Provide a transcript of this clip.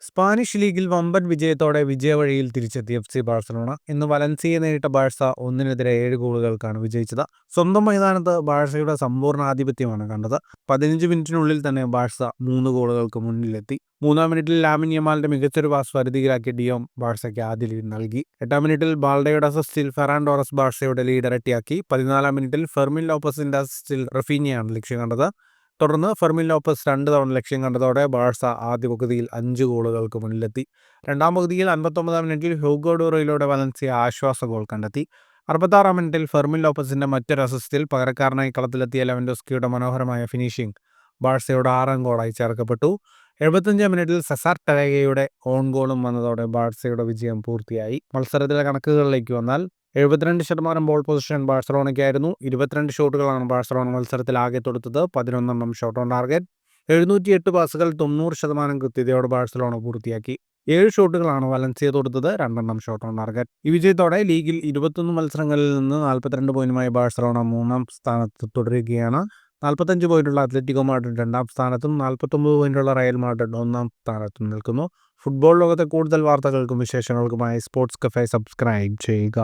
Spanish ലീഗിൽ വമ്പൻ വിജയത്തോടെ വിജയവഴിയിൽ തിരിച്ചെത്തിയ എഫ് സി ബാഴ്സലോണ ഇന്ന് വലൻസിയെ നേരിട്ട ബാഴ്സ 1-7 ഗോളുകൾക്കാണ് വിജയിച്ചത്. സ്വന്തം മൈതാനത്ത് ബാഴ്സയുടെ സമ്പൂർണ്ണ ആധിപത്യമാണ് കണ്ടത്. 15 മിനിറ്റിനുള്ളിൽ തന്നെ ബാഴ്സ 3 ഗോളുകൾക്ക് മുന്നിലെത്തി. 3-ാം മിനിറ്റിൽ ലാമിൻ യമാലിന്റെ മികച്ചൊരു പാസ് പരിധിയിലാക്കിയ ഡിയോങ് ബാഴ്സയ്ക്ക് ആദ്യ ലീഡ് നൽകി. 8-ാം മിനിറ്റിൽ ബാൾഡയുടെ അസിസ്റ്റിൽ ഫെറാൻ ടോറസ് ബാഴ്സയുടെ ലീഡ് ഇരട്ടിയാക്കി. 14-ാം മിനിറ്റിൽ ഫെർമിൻ ലോപ്പസിന്റെ അസിസ്റ്റിൽ റഫീനിയാണ് ലക്ഷ്യം കണ്ടത്. തുടർന്ന് ഫെർമിൻ ലോപ്പസ് 2 തവണ ലക്ഷ്യം കണ്ടതോടെ ബാഴ്സ ആദ്യ പകുതിയിൽ 5 ഗോളുകൾക്ക് മുന്നിലെത്തി. രണ്ടാം പകുതിയിൽ 59-ാം മിനിറ്റിൽ ഹ്യൂഗോ ഡൂറോയിലൂടെ വലൻസിയ ആശ്വാസ ഗോൾ കണ്ടെത്തി. 66-ാം മിനിറ്റിൽ ഫെർമിൻ ലോപ്പസിന്റെ മറ്റൊരു അസിസ്റ്റിൽ പകരക്കാരനായി കളത്തിലെത്തിയ ലെവൻഡോസ്കിയുടെ മനോഹരമായ ഫിനിഷിംഗ് ബാഴ്സയുടെ 6ാം ഗോളായി ചേർക്കപ്പെട്ടു. 75-ാം മിനിറ്റിൽ സെസാർ ടെരേഗയുടെ ഓൺ ഗോളും വന്നതോടെ ബാഴ്സയുടെ വിജയം പൂർത്തിയായി. മത്സരത്തിലെ കണക്കുകളിലേക്ക് വന്നാൽ 72% ബോൾ പൊസിഷൻ ബാഴ്സലോണയ്ക്കായിരുന്നു. 22 ഷോട്ടുകളാണ് ബാഴ്സലോണ മത്സരത്തിൽ ആകെ തൊടുത്തത്. 11 ഷോട്ട് ഓൺ ടാർഗറ്റ്. 708 പാസുകൾ 90% കൃത്യതയോടെ ബാഴ്സലോണ പൂർത്തിയാക്കി. 7 ഷോട്ടുകളാണ് വലൻസിയ തൊടുത്തത്. 2 shot on target. ഈ വിജയത്തോടെ ലീഗിൽ 21 മത്സരങ്ങളിൽ നിന്ന് 42 പോയിന്റുമായി ബാഴ്സലോണ 3-ാം സ്ഥാനത്ത് തുടരുകയാണ്. 45 പോയിന്റുള്ള അത്ലറ്റിക്കോ മാഡ്രിഡ് 2-ാം സ്ഥാനത്തും 49 പോയിന്റുള്ള റയൽ മാഡ്രിഡ് 1-ാം സ്ഥാനത്തും നിൽക്കുന്നു. ഫുട്ബോൾ ലോകത്തെ കൂടുതൽ വാർത്തകൾക്കും വിശേഷങ്ങൾക്കുമായി സ്പോർട്സ് കഫേ സബ്സ്ക്രൈബ് ചെയ്യുക.